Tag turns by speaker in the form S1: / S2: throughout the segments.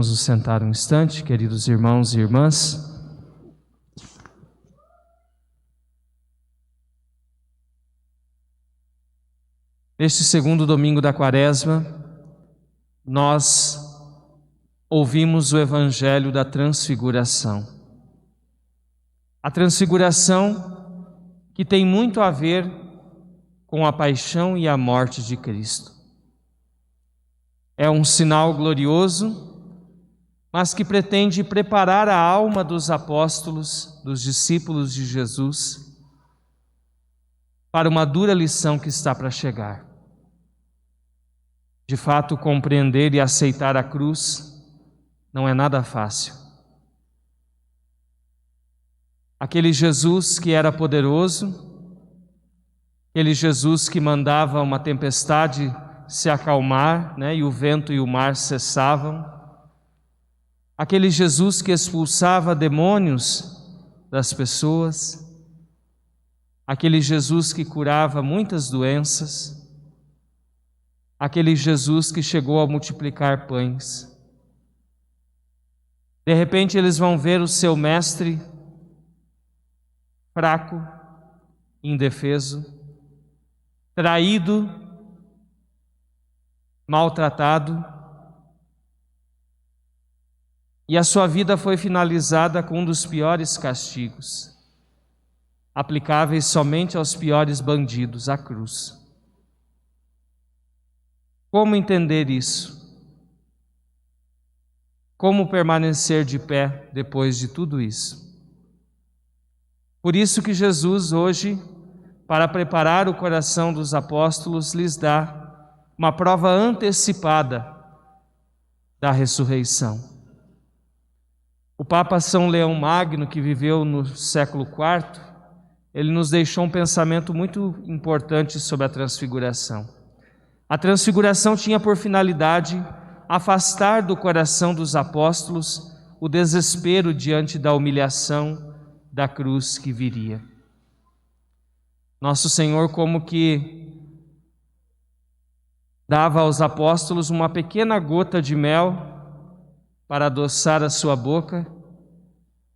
S1: Vamos nos sentar um instante, queridos irmãos e irmãs. Neste segundo domingo da Quaresma, nós ouvimos o Evangelho da Transfiguração. A Transfiguração que tem muito a ver com a paixão e a morte de Cristo. É um sinal glorioso, mas que pretende preparar a alma dos apóstolos, dos discípulos de Jesus, para uma dura lição que está para chegar. De fato, compreender e aceitar a cruz não é nada fácil. Aquele Jesus que era poderoso, aquele Jesus que mandava uma tempestade se acalmar, e o vento e o mar cessavam, aquele Jesus que expulsava demônios das pessoas, aquele Jesus que curava muitas doenças, aquele Jesus que chegou a multiplicar pães. De repente eles vão ver o seu mestre fraco, indefeso, traído, maltratado, e a sua vida foi finalizada com um dos piores castigos, aplicáveis somente aos piores bandidos, a cruz. Como entender isso? Como permanecer de pé depois de tudo isso? Por isso que Jesus hoje, para preparar o coração dos apóstolos, lhes dá uma prova antecipada da ressurreição. O Papa São Leão Magno, que viveu no século IV, ele nos deixou um pensamento muito importante sobre a transfiguração. A transfiguração tinha por finalidade afastar do coração dos apóstolos o desespero diante da humilhação da cruz que viria. Nosso Senhor como que dava aos apóstolos uma pequena gota de mel para adoçar a sua boca,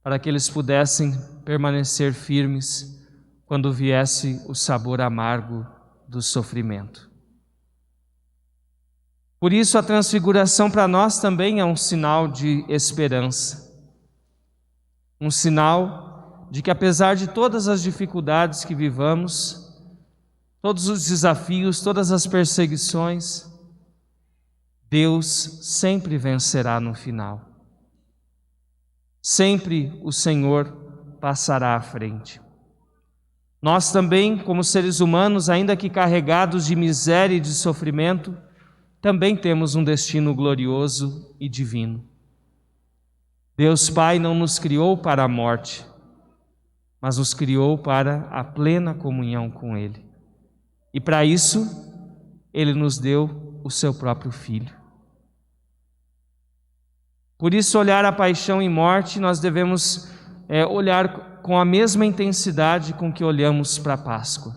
S1: para que eles pudessem permanecer firmes quando viesse o sabor amargo do sofrimento. Por isso a transfiguração para nós também é um sinal de esperança, um sinal de que apesar de todas as dificuldades que vivamos, todos os desafios, todas as perseguições, Deus sempre vencerá no final. Sempre o Senhor passará à frente. Nós também, como seres humanos, ainda que carregados de miséria e de sofrimento, também temos um destino glorioso e divino. Deus Pai não nos criou para a morte, mas nos criou para a plena comunhão com Ele. E para isso, Ele nos deu o seu próprio Filho. Por isso, olhar a paixão e morte, nós devemos olhar com a mesma intensidade com que olhamos para a Páscoa.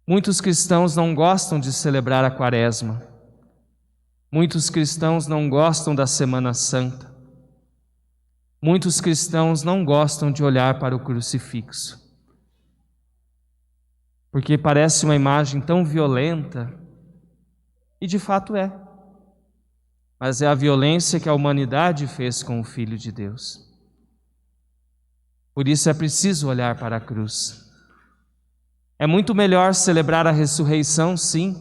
S1: Muitos cristãos não gostam de celebrar a Quaresma. Muitos cristãos não gostam da Semana Santa. Muitos cristãos não gostam de olhar para o crucifixo, porque parece uma imagem tão violenta, e de fato é. Mas é a violência que a humanidade fez com o Filho de Deus. Por isso é preciso olhar para a cruz. É muito melhor celebrar a ressurreição, sim,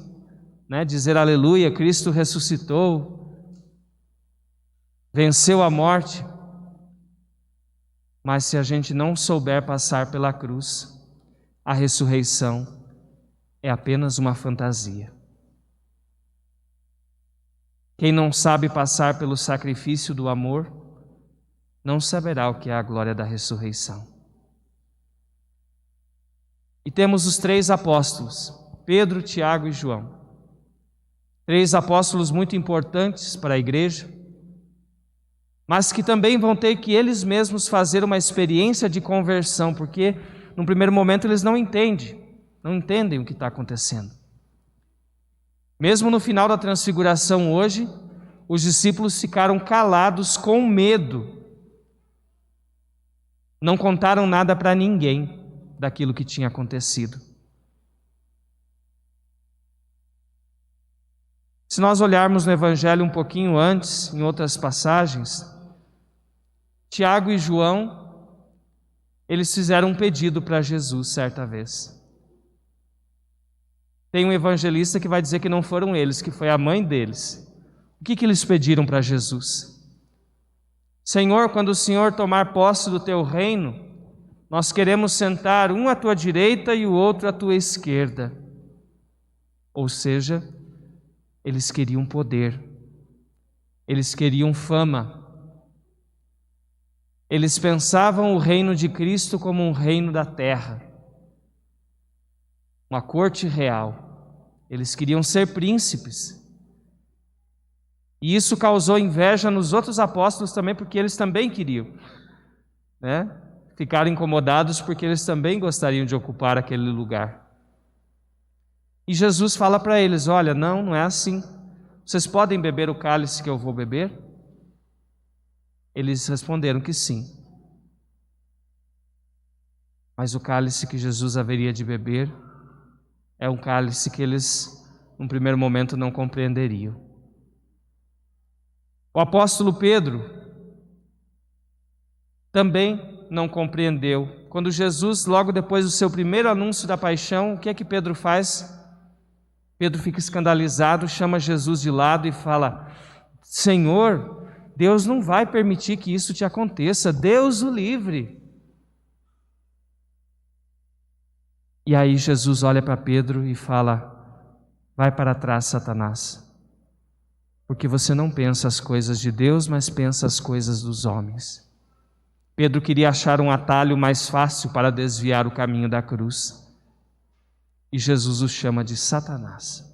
S1: dizer aleluia, Cristo ressuscitou, venceu a morte. Mas se a gente não souber passar pela cruz, a ressurreição é apenas uma fantasia. Quem não sabe passar pelo sacrifício do amor, não saberá o que é a glória da ressurreição. E temos os 3 apóstolos, Pedro, Tiago e João. 3 apóstolos muito importantes para a igreja, mas que também vão ter que eles mesmos fazer uma experiência de conversão, porque num primeiro momento eles não entendem o que está acontecendo. Mesmo no final da transfiguração hoje, os discípulos ficaram calados com medo. Não contaram nada para ninguém daquilo que tinha acontecido. Se nós olharmos no Evangelho um pouquinho antes, em outras passagens, Tiago e João, eles fizeram um pedido para Jesus certa vez. Tem um evangelista que vai dizer que não foram eles, que foi a mãe deles. O que eles pediram para Jesus? Senhor, quando o Senhor tomar posse do teu reino, nós queremos sentar um à tua direita e o outro à tua esquerda. Ou seja, eles queriam poder, eles queriam fama. Eles pensavam o reino de Cristo como um reino da terra, uma corte real. Eles queriam ser príncipes. E isso causou inveja nos outros apóstolos também, porque eles também queriam, né? Ficaram incomodados porque eles também gostariam de ocupar aquele lugar. E Jesus fala para eles: olha, não é assim. Vocês podem beber o cálice que eu vou beber? Eles responderam que sim. Mas o cálice que Jesus haveria de beber é um cálice que eles, num primeiro momento, não compreenderiam. O apóstolo Pedro também não compreendeu. Quando Jesus, logo depois do seu primeiro anúncio da paixão, o que é que Pedro faz? Pedro fica escandalizado, chama Jesus de lado e fala: Senhor, Deus não vai permitir que isso te aconteça, Deus o livre. E aí Jesus olha para Pedro e fala: vai para trás, Satanás, porque você não pensa as coisas de Deus, mas pensa as coisas dos homens. Pedro queria achar um atalho mais fácil para desviar o caminho da cruz. E Jesus o chama de Satanás.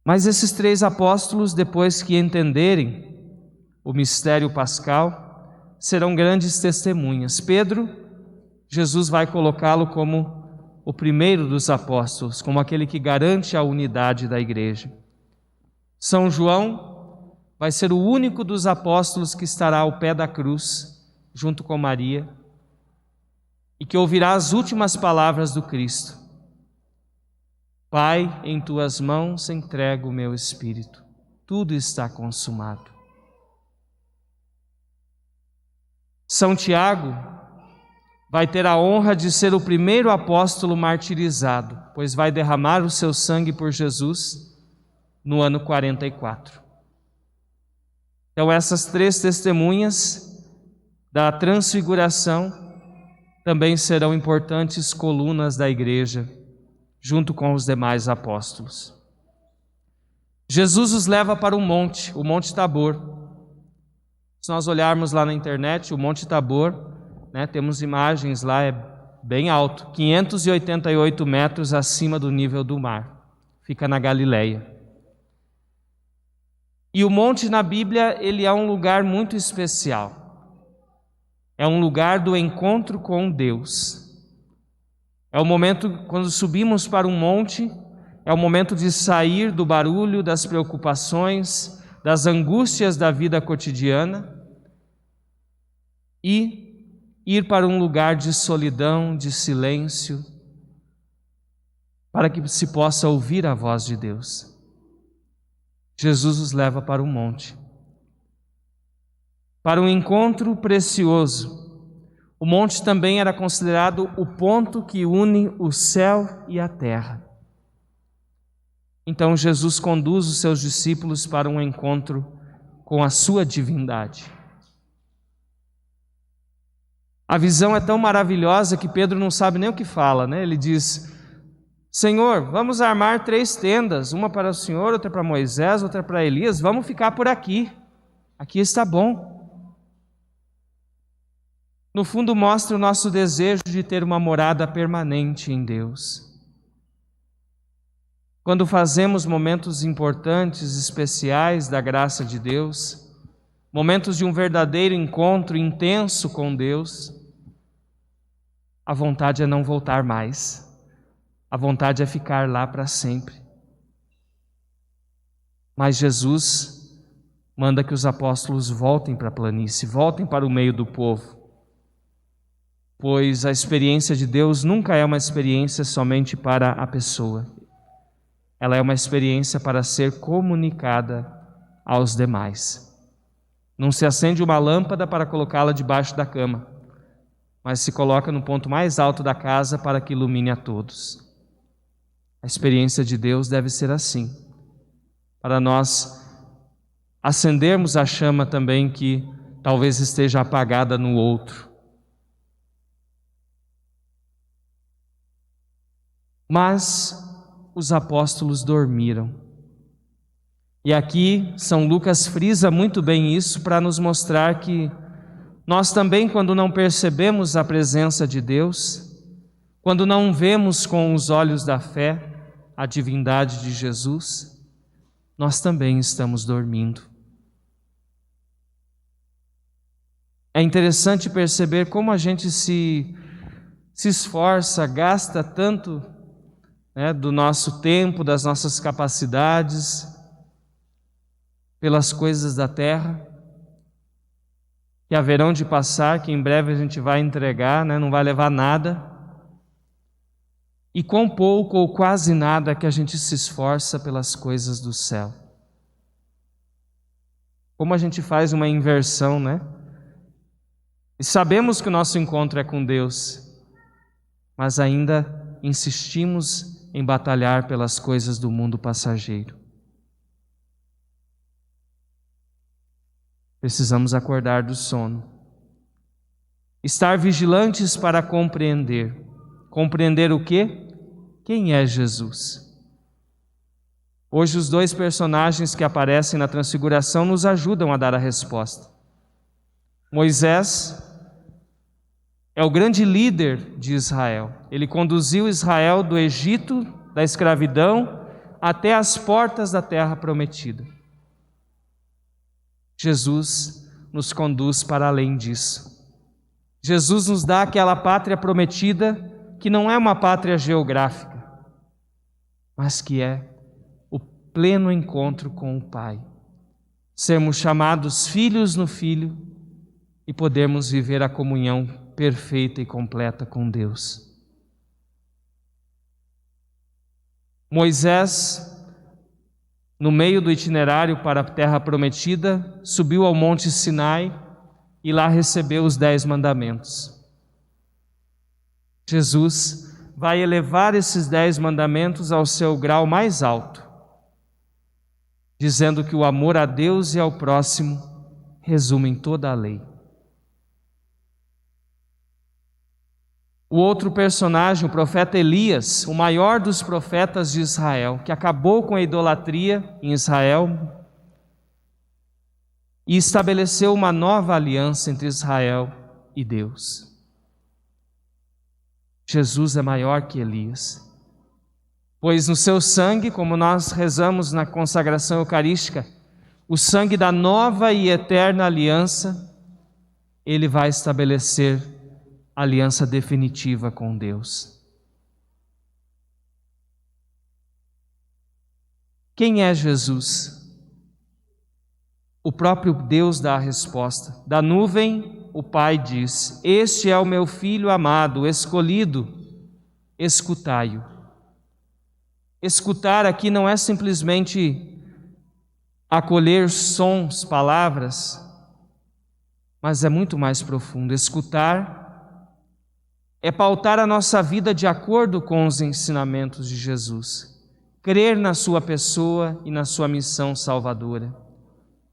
S1: Mas esses três apóstolos, depois que entenderem o mistério pascal, serão grandes testemunhas. Pedro, Jesus vai colocá-lo como o primeiro dos apóstolos, como aquele que garante a unidade da igreja. São João vai ser o único dos apóstolos que estará ao pé da cruz, junto com Maria, e que ouvirá as últimas palavras do Cristo: Pai, em tuas mãos entrego o meu espírito, tudo está consumado. São Tiago vai ter a honra de ser o primeiro apóstolo martirizado, pois vai derramar o seu sangue por Jesus no ano 44. Então essas três testemunhas da transfiguração também serão importantes colunas da igreja, junto com os demais apóstolos. Jesus os leva para um monte, o Monte Tabor. Se nós olharmos lá na internet, o Monte Tabor, né, temos imagens lá, é bem alto, 588 metros acima do nível do mar. Fica na Galileia. E o monte na Bíblia, ele é um lugar muito especial. É um lugar do encontro com Deus. É o momento, quando subimos para um monte, é o momento de sair do barulho, das preocupações, das angústias da vida cotidiana e ir para um lugar de solidão, de silêncio, para que se possa ouvir a voz de Deus. Jesus os leva para o monte, para um encontro precioso. O monte também era considerado o ponto que une o céu e a terra. Então Jesus conduz os seus discípulos para um encontro com a sua divindade. A visão é tão maravilhosa que Pedro não sabe nem o que fala, né? Ele diz: Senhor, vamos armar 3 tendas, uma para o Senhor, outra para Moisés, outra para Elias, vamos ficar por aqui, aqui está bom. No fundo mostra o nosso desejo de ter uma morada permanente em Deus. Quando fazemos momentos importantes, especiais da graça de Deus, momentos de um verdadeiro encontro intenso com Deus, a vontade é não voltar mais. a vontade é ficar lá para sempre. Mas Jesus manda que os apóstolos voltem para a planície, voltem para o meio do povo, pois a experiência de Deus nunca é uma experiência somente para a pessoa. Ela é uma experiência para ser comunicada aos demais. Não se acende uma lâmpada para colocá-la debaixo da cama, mas se coloca no ponto mais alto da casa para que ilumine a todos. A experiência de Deus deve ser assim, para nós acendermos a chama também que talvez esteja apagada no outro. Mas os apóstolos dormiram. E aqui São Lucas frisa muito bem isso para nos mostrar que nós também, quando não percebemos a presença de Deus, quando não vemos com os olhos da fé a divindade de Jesus, nós também estamos dormindo. É interessante perceber como a gente se esforça, gasta tanto, do nosso tempo, das nossas capacidades, pelas coisas da terra, que haverão de passar, que em breve a gente vai entregar, não vai levar nada, e quão pouco ou quase nada que a gente se esforça pelas coisas do céu. Como a gente faz uma inversão, E sabemos que o nosso encontro é com Deus, mas ainda insistimos em batalhar pelas coisas do mundo passageiro. Precisamos acordar do sono. Estar vigilantes para compreender. Compreender o quê? Quem é Jesus? Hoje os dois personagens que aparecem na Transfiguração nos ajudam a dar a resposta. Moisés é o grande líder de Israel. Ele conduziu Israel do Egito, da escravidão, até as portas da terra prometida. Jesus nos conduz para além disso. Jesus nos dá aquela pátria prometida que não é uma pátria geográfica, mas que é o pleno encontro com o Pai. Sermos chamados filhos no Filho e podermos viver a comunhão perfeita e completa com Deus. Moisés, no meio do itinerário para a terra prometida, subiu ao monte Sinai e lá recebeu os 10 mandamentos. Jesus vai elevar esses 10 mandamentos ao seu grau mais alto, dizendo que o amor a Deus e ao próximo resume em toda a lei. O outro personagem, o profeta Elias, o maior dos profetas de Israel, que acabou com a idolatria em Israel e estabeleceu uma nova aliança entre Israel e Deus. Jesus é maior que Elias, pois no seu sangue, como nós rezamos na consagração eucarística, o sangue da nova e eterna aliança, ele vai estabelecer aliança definitiva com Deus. Quem é Jesus? O próprio Deus dá a resposta. Da nuvem, o Pai diz: "Este é o meu Filho amado, escolhido, escutai-o." Escutar aqui não é simplesmente acolher sons, palavras, mas é muito mais profundo. Escutar é pautar a nossa vida de acordo com os ensinamentos de Jesus, crer na sua pessoa e na sua missão salvadora,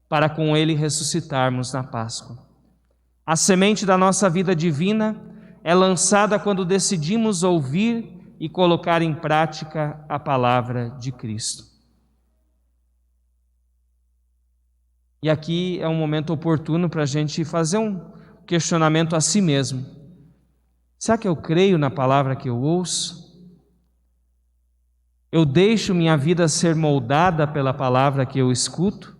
S1: para com Ele ressuscitarmos na Páscoa. A semente da nossa vida divina é lançada quando decidimos ouvir e colocar em prática a palavra de Cristo. E aqui é um momento oportuno para a gente fazer um questionamento a si mesmo. Será que eu creio na palavra que eu ouço? Eu deixo minha vida ser moldada pela palavra que eu escuto?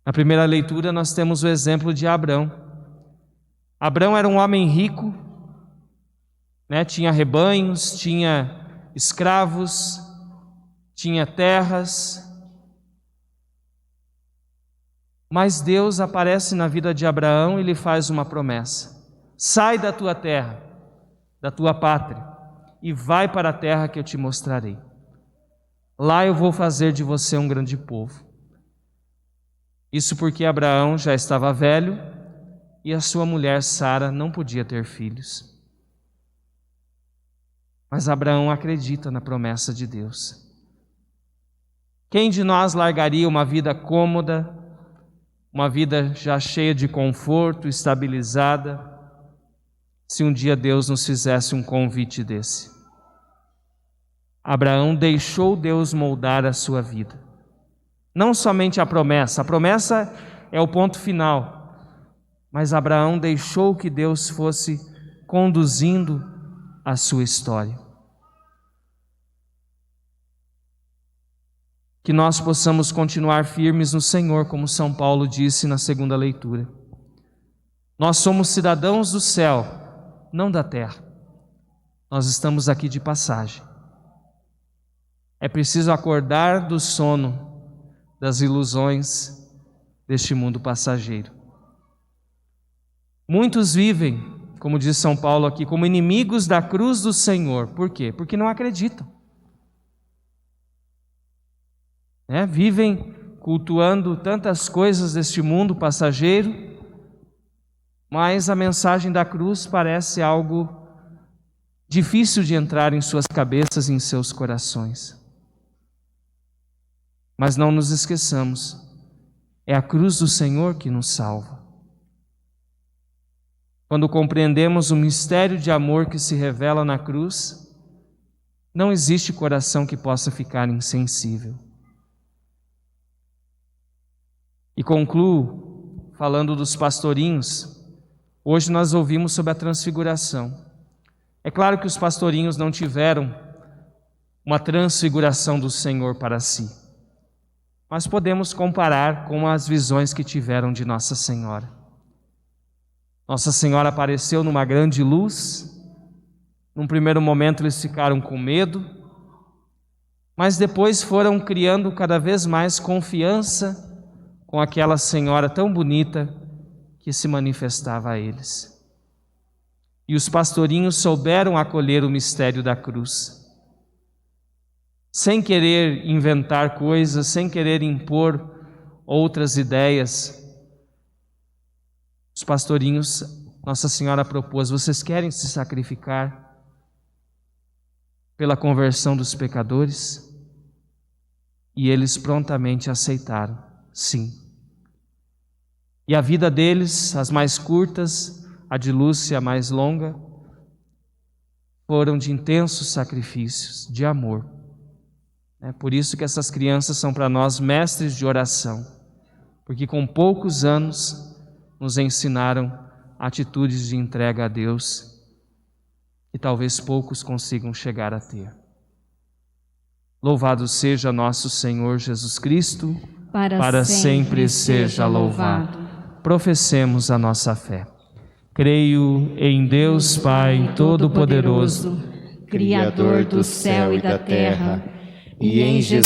S1: Na primeira leitura nós temos o exemplo de Abrão. Abrão era um homem rico, né? Tinha rebanhos, tinha escravos, tinha terras. Mas Deus aparece na vida de Abraão e lhe faz uma promessa: sai da tua terra, da tua pátria, e vai para a terra que eu te mostrarei. Lá eu vou fazer de você um grande povo. Isso porque Abraão já estava velho e a sua mulher Sara não podia ter filhos. Mas Abraão acredita na promessa de Deus. Quem de nós largaria uma vida cômoda, uma vida já cheia de conforto, estabilizada, se um dia Deus nos fizesse um convite desse? Abraão deixou Deus moldar a sua vida. Não somente a promessa é o ponto final, mas Abraão deixou que Deus fosse conduzindo a sua história. Que nós possamos continuar firmes no Senhor, como São Paulo disse na segunda leitura. Nós somos cidadãos do céu, não da terra. Nós estamos aqui de passagem. É preciso acordar do sono, das ilusões deste mundo passageiro. Muitos vivem, como diz São Paulo aqui, como inimigos da cruz do Senhor. Por quê? Porque não acreditam. Vivem cultuando tantas coisas deste mundo passageiro, mas a mensagem da cruz parece algo difícil de entrar em suas cabeças e em seus corações. Mas não nos esqueçamos, é a cruz do Senhor que nos salva. Quando compreendemos o mistério de amor que se revela na cruz, não existe coração que possa ficar insensível. E concluo falando dos pastorinhos. Hoje nós ouvimos sobre a transfiguração. É claro que os pastorinhos não tiveram uma transfiguração do Senhor para si, mas podemos comparar com as visões que tiveram de Nossa Senhora. Nossa Senhora apareceu numa grande luz. Num primeiro momento eles ficaram com medo, mas depois foram criando cada vez mais confiança com aquela senhora tão bonita que se manifestava a eles. E os pastorinhos souberam acolher o mistério da cruz, sem querer inventar coisas, sem querer impor outras ideias. Os pastorinhos, Nossa Senhora propôs: vocês querem se sacrificar pela conversão dos pecadores? E eles prontamente aceitaram, sim. E a vida deles, as mais curtas, a de Lúcia a mais longa, foram de intensos sacrifícios, de amor. É por isso que essas crianças são para nós mestres de oração, porque com poucos anos nos ensinaram atitudes de entrega a Deus que talvez poucos consigam chegar a ter. Louvado seja nosso Senhor Jesus Cristo, para sempre seja louvado. Professemos a nossa fé. Creio em Deus Pai Todo-Poderoso,
S2: Criador do céu e da terra, e em Jesus